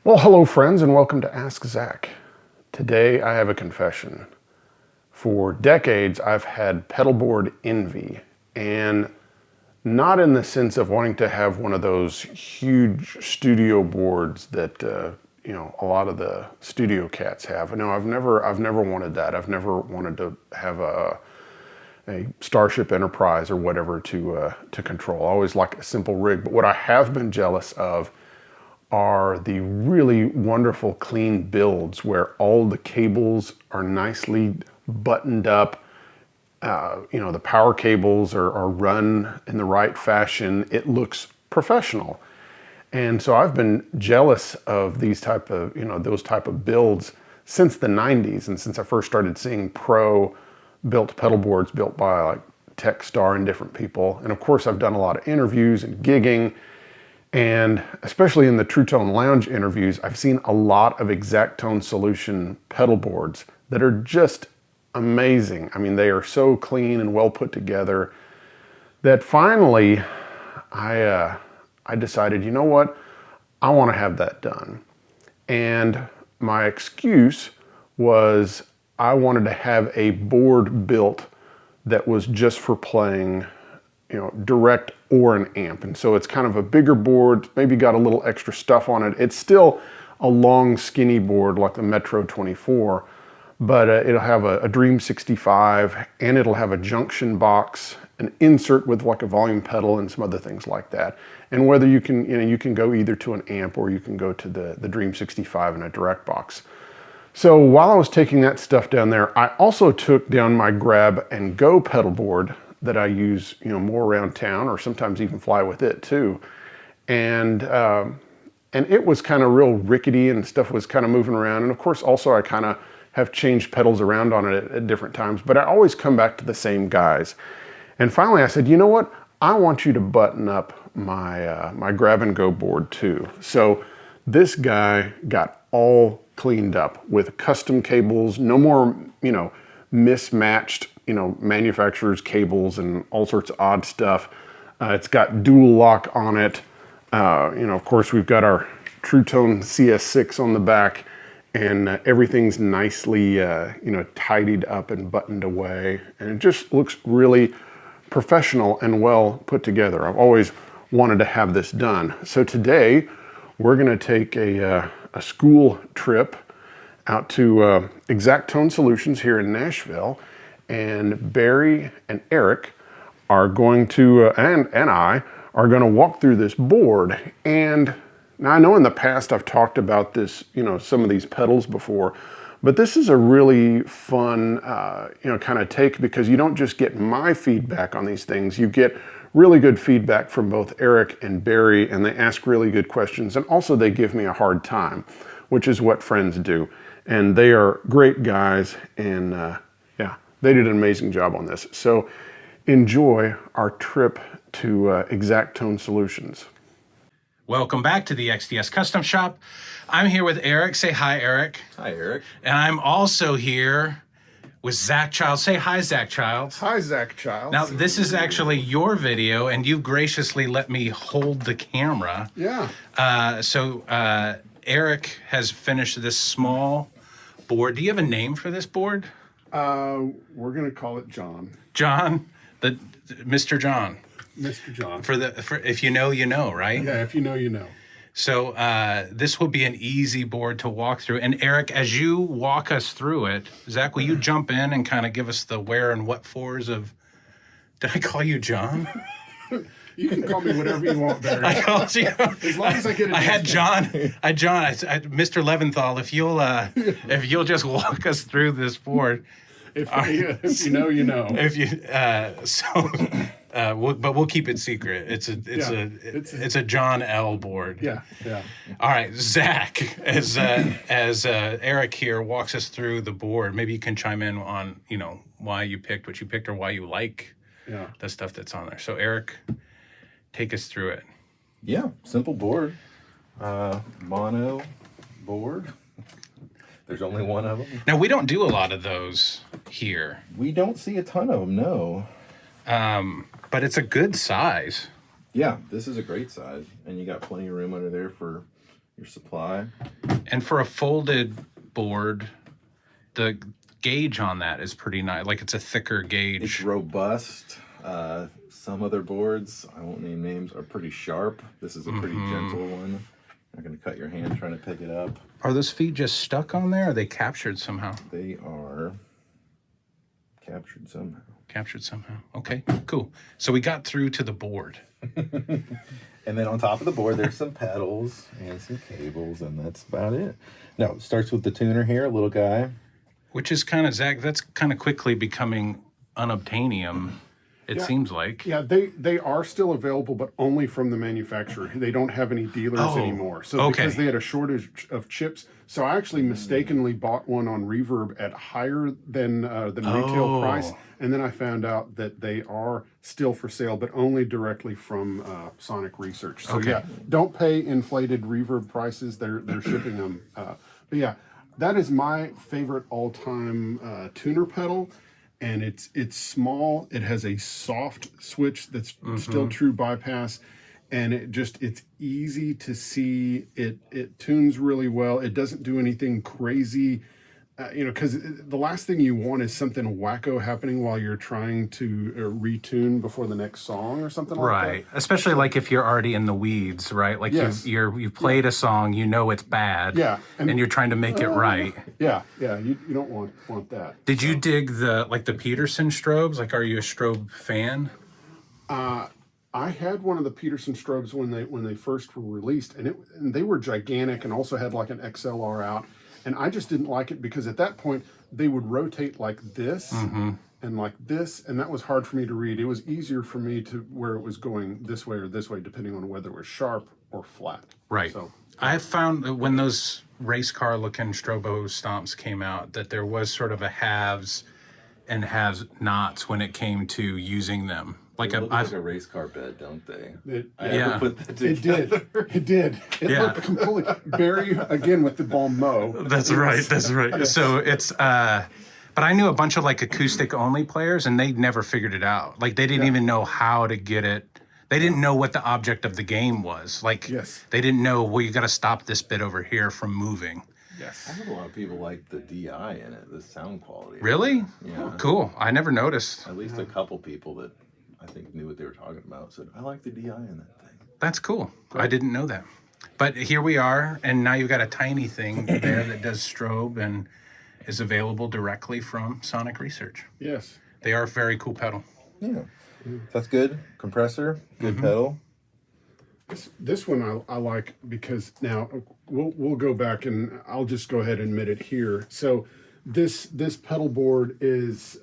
Well, hello friends and welcome to Ask Zach. Today I have a confession. For decades I've had pedalboard envy, and not in the sense of wanting to have one of those huge studio boards that a lot of the studio cats have. No, I've never wanted that. I've never wanted to have a Starship Enterprise or whatever to control. I always like a simple rig, but what I have been jealous of are the really wonderful clean builds where all the cables are nicely buttoned up. The power cables are run in the right fashion. It looks professional. And so I've been jealous of these type of, those type of builds since the 90s, and since I first started seeing pro built pedal boards built by like Techstar and different people. And of course I've done a lot of interviews and gigging. And especially in the Truetone Lounge interviews, I've seen a lot of Xact Tone Solution pedal boards that are just amazing. I mean, they are so clean and well put together that finally I decided, you know what? I want to have that done. And my excuse was I wanted to have a board built that was just for playing direct or an amp. And so it's kind of a bigger board, maybe got a little extra stuff on it. It's still a long skinny board like the Metro 24, but it'll have a Dream 65 and it'll have a junction box, an insert with like a volume pedal and some other things like that. And whether you can go either to an amp or you can go to the Dream 65 in a direct box. So while I was taking that stuff down there, I also took down my grab and go pedal board that I use, more around town, or sometimes even fly with it too. And it was kind of real rickety and stuff was kind of moving around. And of course, also I kind of have changed pedals around on it at different times, but I always come back to the same guys. And finally I said, you know what? I want you to button up my, my grab and go board too. So this guy got all cleaned up with custom cables, no more, mismatched, manufacturer's cables and all sorts of odd stuff. It's got dual lock on it. Of course, we've got our Truetone CS6 on the back, and everything's nicely, tidied up and buttoned away. And it just looks really professional and well put together. I've always wanted to have this done. So today, we're gonna take a school trip out to Xact Tone Solutions here in Nashville, and Barry and Eric are going to, and I are going to walk through this board. And now I know in the past I've talked about this, some of these pedals before, but this is a really fun, kind of take, because you don't just get my feedback on these things, you get really good feedback from both Eric and Barry, and they ask really good questions, and also they give me a hard time, which is what friends do. And they are great guys, and they did an amazing job on this. So enjoy our trip to Xact Tone Solutions. Welcome back to the XDS Custom Shop. I'm here with Eric. Say hi, Eric. Hi, Eric. And I'm also here with Zach Childs. Say hi, Zach Childs. Hi, Zach Childs. Now, this is actually your video, and you graciously let me hold the camera. Yeah. So Eric has finished this small board. Do you have a name for this board? We're gonna call it John. John, Mr. John. Mr. John. For if you know, you know, right? Yeah, if you know, you know. So this will be an easy board to walk through. And Eric, as you walk us through it, Zach, will you jump in and kind of give us the where and what fors of? Did I call you John? You can call me whatever you want, Barry. I called you. As long as I get it. I had John. Mr. Leventhal. If you'll just walk us through this board. If you know, you know. If you but we'll keep it secret. It's a John L board. Yeah, yeah. All right, Zach, as Eric here walks us through the board, maybe you can chime in on why you picked what you picked or why you like the stuff that's on there. So Eric, take us through it. Yeah, simple board, mono board. There's only one of them. Now we don't do a lot of those here. We don't see a ton of them, no. But it's a good size. Yeah, this is a great size, and you got plenty of room under there for your supply. And for a folded board, the gauge on that is pretty nice. Like it's a thicker gauge. It's robust. Some other boards, I won't name names, are pretty sharp. This is a pretty gentle one. Not going to cut your hand trying to pick it up. Are those feet just stuck on there, or are they captured somehow? They are captured somehow. Captured somehow. Okay, cool. So we got through to the board. And then on top of the board, there's some pedals and some cables, and that's about it. Now, it starts with the tuner here, a little guy. Which is kind of, Zach, that's kind of quickly becoming unobtainium, it seems like. Yeah, they are still available, but only from the manufacturer. They don't have any dealers anymore. So because they had a shortage of chips, so I actually mistakenly bought one on Reverb at higher than retail price, and then I found out that they are still for sale, but only directly from Sonic Research. So yeah, don't pay inflated Reverb prices. They're shipping them. But yeah, that is my favorite all-time tuner pedal. And it's small. It has a soft switch that's still true bypass, and it's easy to see. It tunes really well. It doesn't do anything crazy, because the last thing you want is something wacko happening while you're trying to retune before the next song or something like that. Right, especially like if you're already in the weeds, right? Like you've played a song, you know it's bad, and you're trying to make it right. Yeah, you don't want that. Did you dig the Peterson strobes? Like, are you a strobe fan? I had one of the Peterson strobes when they first were released, and they were gigantic and also had like an XLR out. And I just didn't like it because at that point they would rotate like this and like this, and that was hard for me to read. It was easier for me to where it was going this way or this way, depending on whether it was sharp or flat. Right. So I found that when those race car looking strobo stomps came out, that there was sort of a haves and has nots when it came to using them. Like They look like a race car bed, don't they? Yeah. Put that together. It did. It looked completely Barry again with the Bon Mo. That's right. So it's but I knew a bunch of like acoustic only players, and they never figured it out. Like they didn't even know how to get it. They didn't know what the object of the game was. Like they didn't know, well, you got to stop this bit over here from moving. Yes. I heard a lot of people like the DI in it, the sound quality. Really? Yeah. Oh, cool. I never noticed. At least a couple people that I think knew what they were talking about said, I like the DI in that thing. That's cool. I didn't know that. But here we are, and now you've got a tiny thing there that does strobe and is available directly from Sonic Research. Yes. They are a very cool pedal. Yeah. That's good. Compressor, good pedal. This one I like because now we'll go back and I'll just go ahead and admit it here. So this pedal board is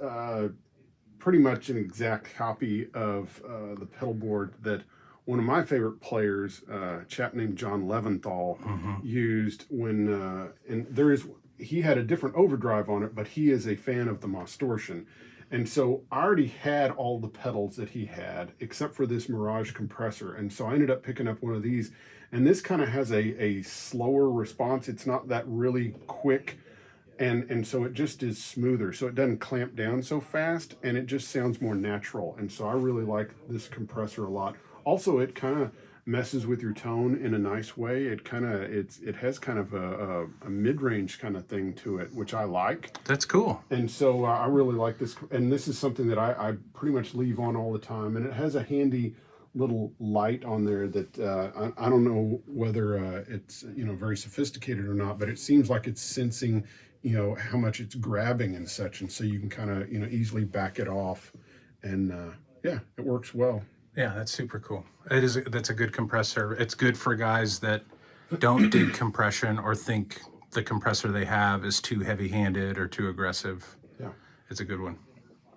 pretty much an exact copy of the pedal board that one of my favorite players, a chap named John Leventhal, used when and he had a different overdrive on it, but he is a fan of the Mostortion. And so I already had all the pedals that he had, except for this Mirage Compressor. And so I ended up picking up one of these. And this kind of has a slower response. It's not that really quick. And so it just is smoother. So it doesn't clamp down so fast. And it just sounds more natural. And so I really like this compressor a lot. Also, it kind of messes with your tone in a nice way. It has kind of a mid-range kind of thing to it, which I like. That's cool. And so I really like this. And this is something that I pretty much leave on all the time. And it has a handy little light on there that I don't know whether it's very sophisticated or not, but it seems like it's sensing how much it's grabbing and such. And so you can kind of easily back it off. And it works well. Yeah, that's super cool. That's a good compressor. It's good for guys that don't dig compression or think the compressor they have is too heavy-handed or too aggressive. Yeah. It's a good one.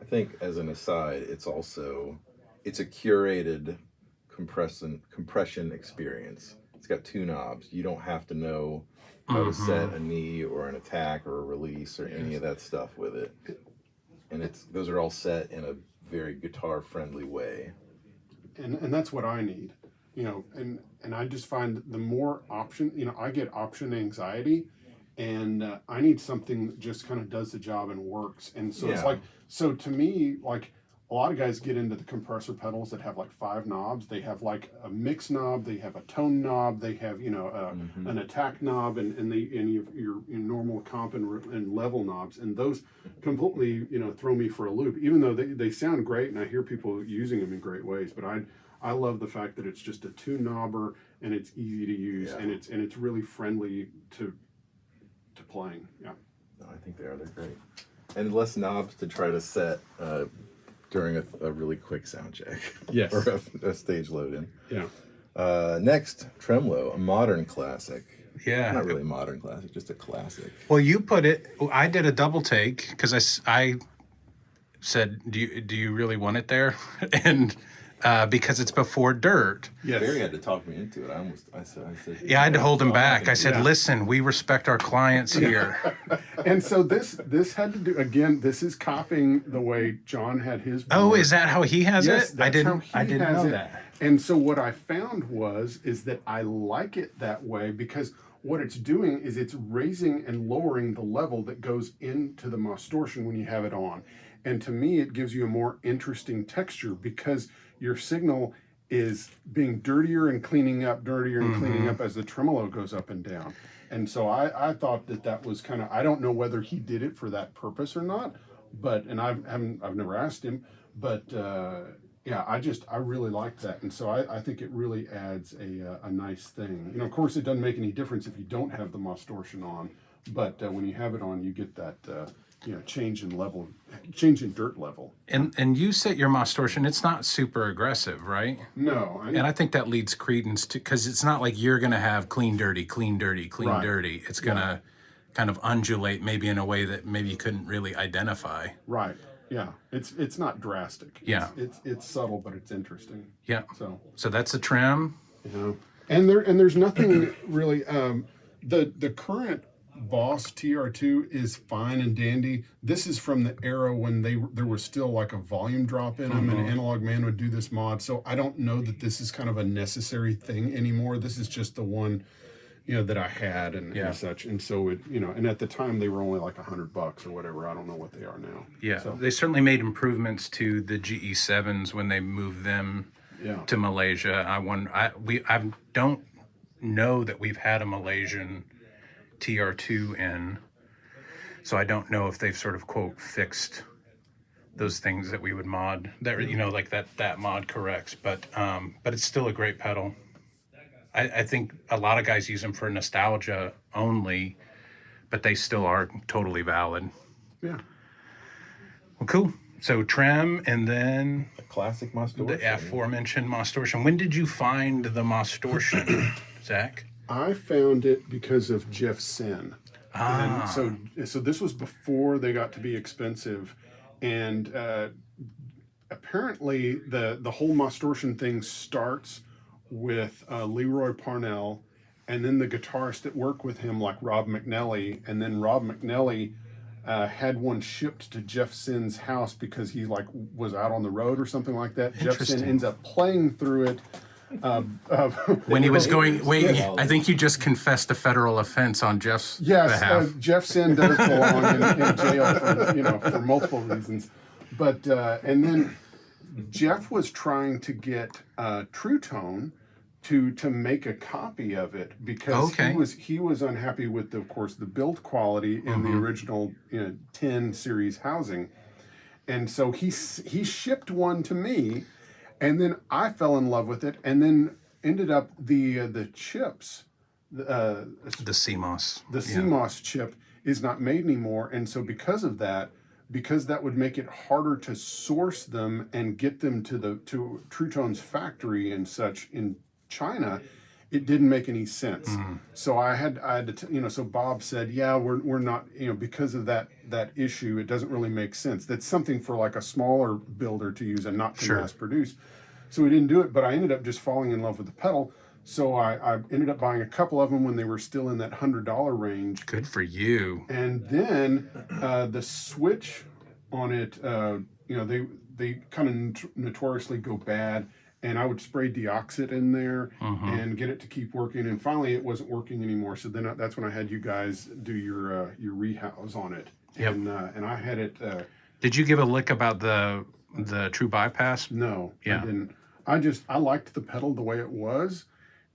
I think as an aside, it's a curated compression experience. It's got two knobs. You don't have to know how to set a knee or an attack or a release or any of that stuff with it. And those are all set in a very guitar-friendly way. And that's what I need, and I just find the more option, I get option anxiety, and I need something that just kind of does the job and works. And so it's like, so to me, like a lot of guys get into the compressor pedals that have like 5 knobs. They have like a mix knob, they have a tone knob, they have, you know, an attack knob, and your normal comp and level knobs. And those completely, you know, throw me for a loop, even though they sound great and I hear people using them in great ways. But I love the fact that it's just a 2-knobber and it's easy to use, and it's really friendly to playing. Yeah. No, I think they are. They're great. And less knobs to try to set during a really quick sound check. Yes. Or a stage load in. Yeah. Next, Tremolo, a modern classic. Yeah. Not really a modern classic, just a classic. Well, you put it. I did a double take because I said, "Do you really want it there?" And because it's before dirt. Yes. Barry had to talk me into it. I said. Yeah, I had to hold him back. I said, "Listen, we respect our clients here." And so this had to do, again, this is copying the way John had his board. Oh, is that how he has Yes, it? that's how I he didn't has know it. that. And so what I found is that I like it that way, because what it's doing is it's raising and lowering the level that goes into the Mostortion when you have it on. And to me, it gives you a more interesting texture, because your signal is being dirtier and cleaning up, as the tremolo goes up and down. And so I thought that was kind of, I don't know whether he did it for that purpose or not, but, and I've never asked him, but yeah, I really like that. And so I think it really adds a nice thing. You know, of course, it doesn't make any difference if you don't have the Mostortion on, but when you have it on, you get that, you know, change in dirt level. And you set your Mostortion, it's not super aggressive, right? No. And I think that leads credence to, because it's not like you're going to have clean, dirty, clean, dirty, clean, Right. dirty. It's going to kind of undulate maybe in a way that maybe you couldn't really identify. Right. Yeah. It's not drastic. Yeah. It's subtle, but it's interesting. Yeah. So that's a trim. you know, and there's nothing really. The current Boss TR-2 is fine and dandy. This is from the era when there was still like a volume drop in them, and Analogman would do this mod. So I don't know that this is kind of a necessary thing anymore. This is just the one, you know, that I had and such. And so it, you know, and at the time they were only like $100 or whatever. I don't know what they are now. Yeah, So, they certainly made improvements to the GE7s when they moved them to Malaysia. I don't know that we've had a Malaysian TR-2 in, so I don't know if they've sort of quote fixed those things that we would mod. That, you know, like that mod corrects, but it's still a great pedal. I think a lot of guys use them for nostalgia only, but they still are totally valid. yeah. Well, cool. So trim, and then A classic Mostortion. the aforementioned Mostortion. When did you find the Mostortion, Zach? I found it because of Jeff Sin. Ah. And so this was before they got to be expensive, and apparently the whole Mostortion thing starts with Leroy Parnell, and then the guitarist that worked with him, like Rob McNally, and then Rob McNally had one shipped to Jeff Sin's house because he like was out on the road or something like that. Jeff Sin ends up playing through it. When he was going, I think you just confessed a federal offense on Jeff's behalf. Jeff Sin does belong in jail for multiple reasons. But and then Jeff was trying to get Truetone to make a copy of it because he was unhappy with, of course, the build quality in the original 10 series housing, and so he shipped one to me. And then I fell in love with it, and then ended up the chips, the CMOS. The CMOS chip is not made anymore, and so because that would make it harder to source them and get them to Truetone's factory and such in China, it didn't make any sense. So I had to, so Bob said, yeah, we're not, because of that issue, it doesn't really make sense. That's something for like a smaller builder to use and not to mass produce. So we didn't do it, but I ended up just falling in love with the pedal. So I ended up buying a couple of them when they were still in that $100 range. Good for you. And then the switch on it, they kind of notoriously go bad. And I would spray deoxit in there and get it to keep working. And finally, it wasn't working anymore. So then that's when I had you guys do your rehouse on it. Yep. And I had it. Did you give a lick about the the true bypass? No, Yeah. I didn't. I liked the pedal the way it was,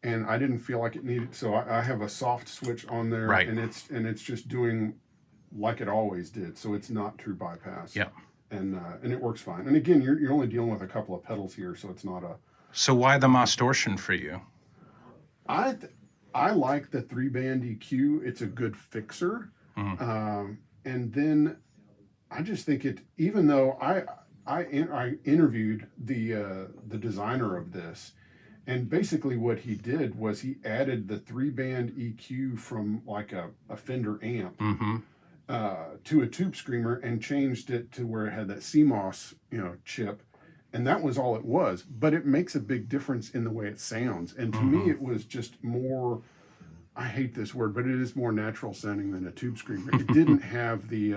and I didn't feel like it needed. So I have a soft switch on there, Right. and it's just doing like it always did. So it's not true bypass. Yeah. And it works fine. And again, you're only dealing with a couple of pedals here, so it's not a. So why the Mostortion for you? I like the 3-band EQ. It's a good fixer. And then I just think it. Even though I interviewed the designer of this, and basically what he did was he added the 3-band EQ from like a Fender amp to a tube screamer and changed it to where it had that CMOS chip, and that was all it was. But it makes a big difference in the way it sounds. And to me, it was just more. I hate this word, but it is more natural sounding than a tube screamer. It didn't have the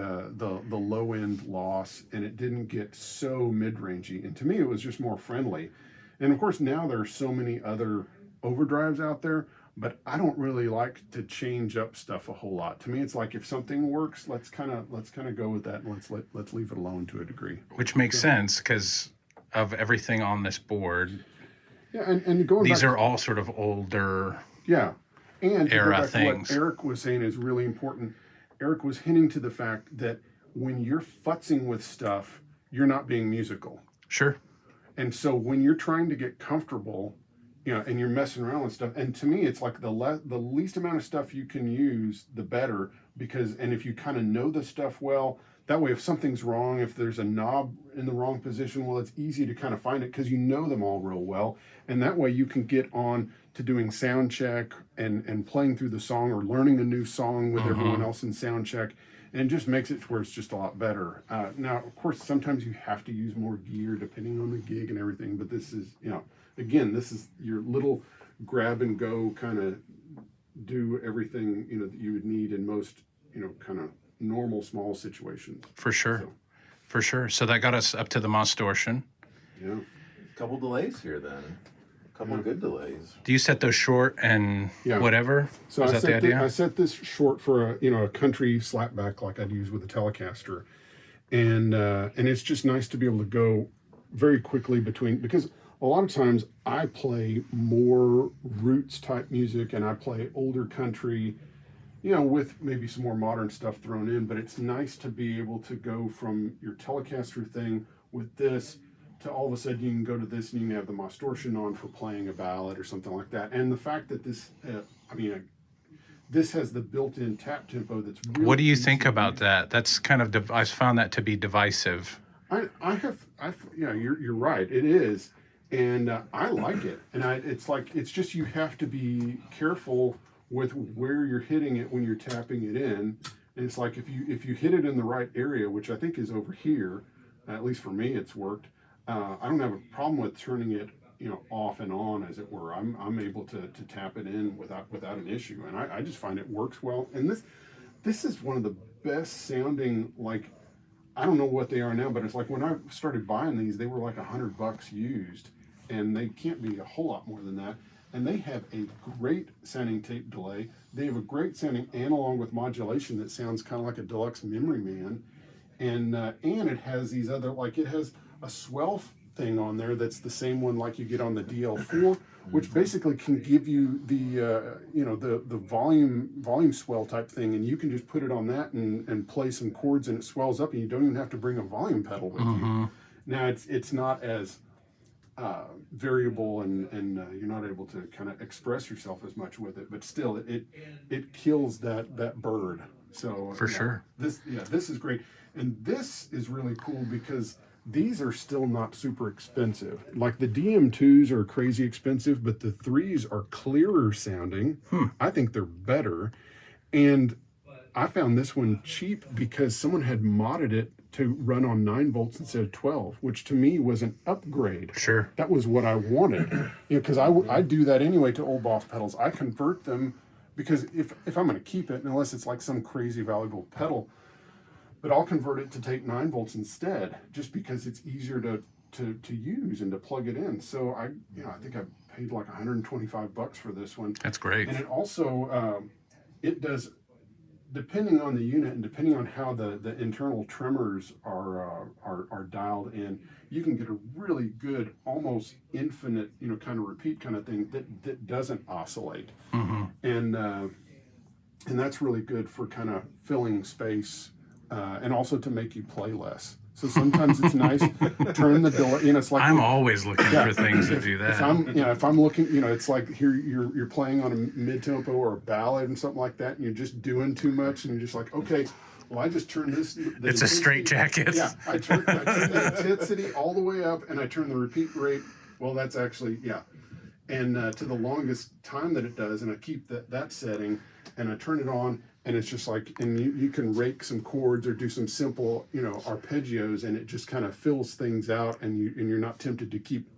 low end loss, and it didn't get so mid rangey. And to me, it was just more friendly. And of course, now there are so many other overdrives out there, but I don't really like to change up stuff a whole lot. To me, it's like if something works, let's kind of go with that, and let's leave it alone to a degree. Which makes sense because of everything on this board. Yeah, and going these back are all sort of older. Yeah. And to go era back to things. what Eric was saying is really important. Eric was hinting to the fact that when you're futzing with stuff, you're not being musical. Sure. And so when you're trying to get comfortable, and you're messing around with stuff, and to me, it's like the least amount of stuff you can use, the better. And if you kind of know the stuff well, that way, if something's wrong, if there's a knob in the wrong position, well, it's easy to kind of find it because you know them all real well. And that way you can get on to doing sound check and playing through the song or learning a new song with everyone else in sound check. And it just makes it to where it's just a lot better. Now, of course, sometimes you have to use more gear depending on the gig and everything. But this is, again, this is your little grab and go kind of do everything, that you would need in most, kind of normal small situations. For sure. For sure. So that got us up to the Mostortion. Yeah. Couple delays here then. Couple good delays. Do you set those short and whatever? So Is that the idea? I set this short for a country slapback like I'd use with a Telecaster, and it's just nice to be able to go very quickly between, because a lot of times I play more roots type music and I play older country, with maybe some more modern stuff thrown in. But it's nice to be able to go from your Telecaster thing with this to all of a sudden you can go to this and you can have the Mostortion on for playing a ballad or something like that. And the fact that this, this has the built-in tap tempo that's really What do you think about that? That's kind of, I found that to be divisive. You're right. It is. And I like it. And it's just, you have to be careful with where you're hitting it when you're tapping it in. And it's like, if you hit it in the right area, which I think is over here, at least for me, it's worked. I don't have a problem with turning it, off and on, as it were. I'm able to tap it in without an issue, and I just find it works well. And this is one of the best sounding, like, I don't know what they are now, but it's like when I started buying these, they were like $100 used, and they can't be a whole lot more than that. And they have a great sounding tape delay. They have a great sounding analog with modulation that sounds kind of like a deluxe Memory Man, and it has these other, like, it has a swell thing on there that's the same one like you get on the DL4, which basically can give you the volume swell type thing, and you can just put it on that and play some chords and it swells up, and you don't even have to bring a volume pedal with you. Now it's not as variable, and you're not able to kind of express yourself as much with it, but still it kills that bird. So for sure, this is great. And this is really cool because these are still not super expensive. Like the DM2s are crazy expensive, but the 3s are clearer sounding. I think they're better. And I found this one cheap because someone had modded it to run on 9 volts instead of 12, which to me was an upgrade. Sure. That was what I wanted. Because I do that anyway to old Boss pedals. I convert them because if I'm going to keep it, unless it's like some crazy valuable pedal, but I'll convert it to take 9 volts instead, just because it's easier to use and to plug it in. So I think I paid like $125 for this one. That's great. And it also it does depending on the unit and depending on how the internal tremors are dialed in, you can get a really good, almost infinite, kind of repeat kind of thing that doesn't oscillate. And that's really good for kind of filling space, and also to make you play less. So sometimes it's nice. Turn the door. It's like I'm always looking for things to do that. If I'm looking, it's like here you're playing on a mid tempo or a ballad and something like that, and you're just doing too much, and you're just like, okay, well, I just turn this. It's a straitjacket. Yeah, I turn the intensity all the way up, and I turn the repeat rate. Well, that's actually and to the longest time that it does, and I keep that setting, and I turn it on. And it's just like, and you can rake some chords or do some simple, arpeggios, and it just kind of fills things out, and you're not tempted to keep,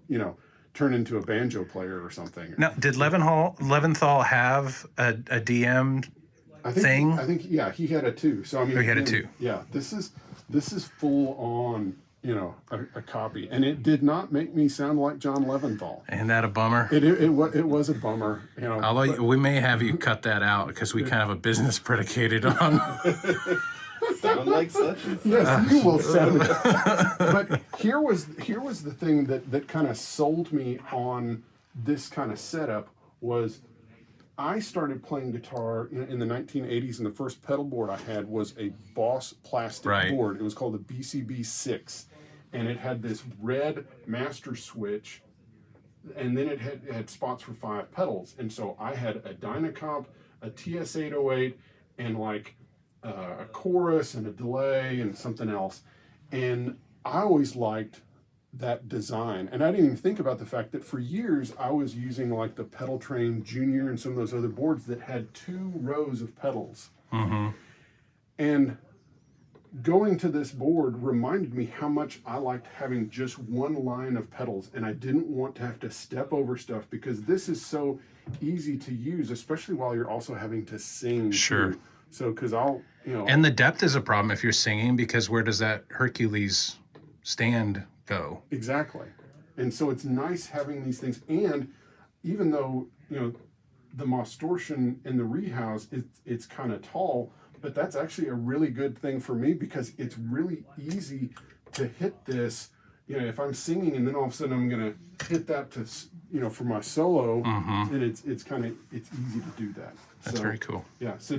turn into a banjo player or something. Now, did Leventhal have a DM thing? I think he had a 2. So I mean, he had a 2. Yeah, this is full on, a copy, and it did not make me sound like John Leventhal. Isn't that a bummer? It was a bummer, Although we may have you cut that out because we kind of have a business predicated on. Sound like such and such. Yes, you will sound. But here was the thing that kind of sold me on this kind of setup was I started playing guitar in the 1980s, and the first pedal board I had was a Boss plastic board. It was called the BCB6, and it had this red master switch, and then it had spots for 5 pedals. And so I had a Dynacomp, a TS-808, and like a chorus and a delay and something else. And I always liked that design, and I didn't even think about the fact that for years I was using like the Pedal Train Junior and some of those other boards that had 2 rows of pedals. And going to this board reminded me how much I liked having just one line of pedals, and I didn't want to have to step over stuff because this is so easy to use, especially while you're also having to sing. Sure. Too. So because I'll and the depth is a problem if you're singing, because where does that Hercules stand go? Exactly. And so it's nice having these things. And even though, the Mostortion and the rehoused, it's kind of tall, but that's actually a really good thing for me because it's really easy to hit this. If I'm singing and then all of a sudden I'm going to hit that to, for my solo, and it's easy to do that. That's very cool. Yeah. So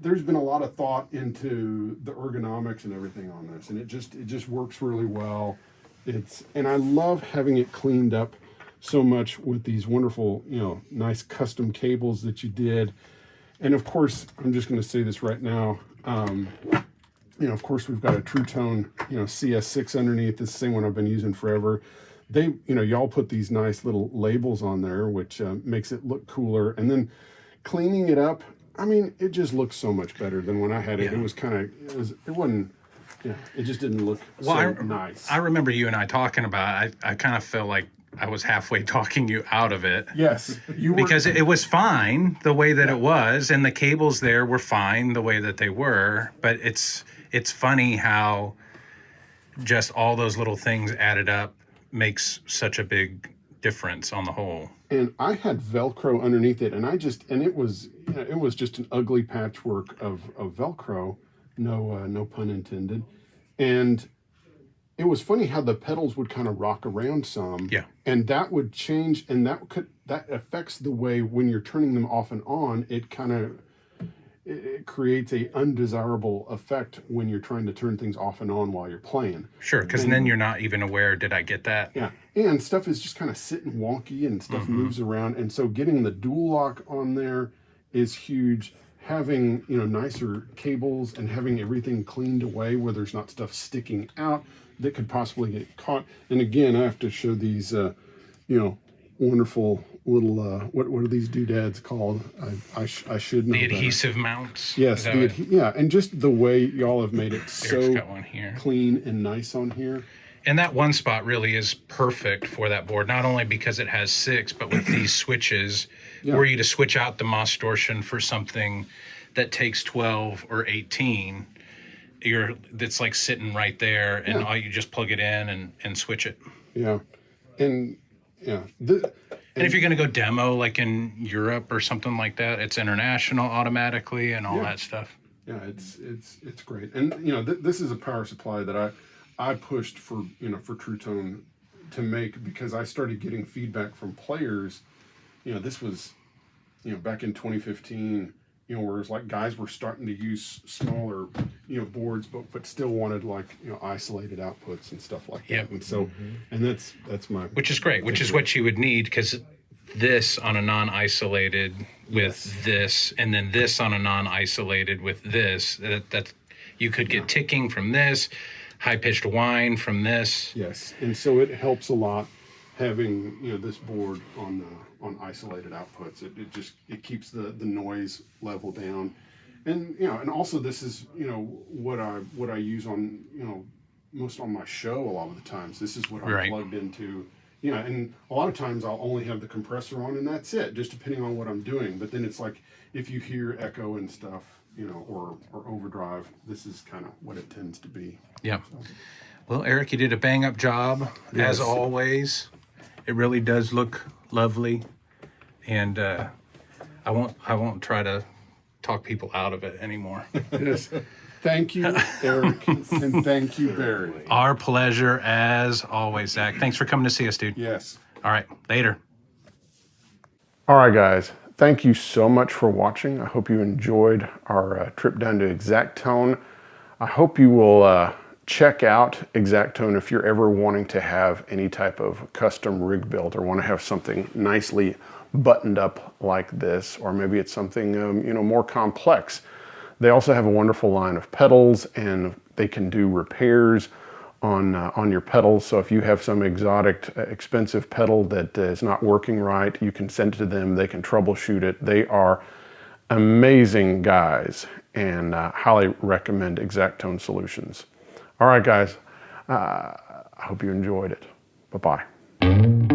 there's been a lot of thought into the ergonomics and everything on this, and it just works really well. And I love having it cleaned up so much with these wonderful, nice custom cables that you did. And of course, I'm just going to say this right now. Of course, we've got a Truetone, CS6 underneath. This same one I've been using forever. They, y'all put these nice little labels on there, which makes it look cooler. And then cleaning it up, I mean, it just looks so much better than when I had it. It was it just didn't look nice. I remember you and I talking about it. I kind of felt like I was halfway talking you out of it. Yes, you were. Because it was fine the way that it was, and the cables there were fine the way that they were. But it's funny how just all those little things added up makes such a big difference on the whole. And I had Velcro underneath it, and it was just an ugly patchwork of Velcro, no pun intended. And it was funny how the pedals would kind of rock around some. Yeah. And that would change, and that affects the way when you're turning them off and on, it creates a undesirable effect when you're trying to turn things off and on while you're playing. Sure, because then you're not even aware, did I get that? Yeah, and stuff is just kind of sitting wonky and stuff moves around. And so getting the dual lock on there is huge. Having, nicer cables and having everything cleaned away where there's not stuff sticking out that could possibly get caught. And again, I have to show these, wonderful little, what are these doodads called? I should know the better. adhesive mounts. Yes, and just the way y'all have made it so got one here. Clean and nice on here. And that one spot really is perfect for that board, not only because it has 6, but with these switches, were you to switch out the Mostortion for something that takes 12 or 18, that's like sitting right there, and all you just plug it in and switch it. Yeah, and And if you're going to go demo like in Europe or something like that, it's international automatically and all that stuff. Yeah, it's great. And you know, this is a power supply that I pushed for, you know, for Truetone to make, because I started getting feedback from players. You know, this was, you know, back in 2015, you know, where it was like guys were starting to use smaller, you know, boards, but still wanted, like, you know, isolated outputs and stuff like that. Yep. And so, and that's my, which is great, which is what you would need, because this on a non-isolated with this, and then this on a non-isolated with this, that you could get ticking from this, high-pitched whine from this. Yes, and so it helps a lot having, you know, this board on isolated outputs. It keeps the noise level down, and you know, and also this is, you know, what I use on, you know, most on my show a lot of the times. This is what I'm plugged into. You know, and a lot of times I'll only have the compressor on and that's it, just depending on what I'm doing. But then it's like, if you hear echo and stuff, you know, or overdrive, this is kind of what it tends to be. Yeah. So. Well, Eric, you did a bang up job, as always. It really does look lovely. And I won't try to talk people out of it anymore. Yes. Thank you, Eric, and thank you, Barry. Our pleasure, as always, Zach. Thanks for coming to see us, dude. Yes. All right, later. All right, guys. Thank you so much for watching. I hope you enjoyed our trip down to Xact Tone. I hope you will check out Xact Tone if you're ever wanting to have any type of custom rig built, or want to have something nicely buttoned up like this, or maybe it's something you know, more complex. They also have a wonderful line of pedals, and they can do repairs on your pedals. So if you have some exotic, expensive pedal that is not working right, you can send it to them. They can troubleshoot it. They are amazing guys, and highly recommend Xact Tone Solutions. All right, guys. I hope you enjoyed it. Bye-bye.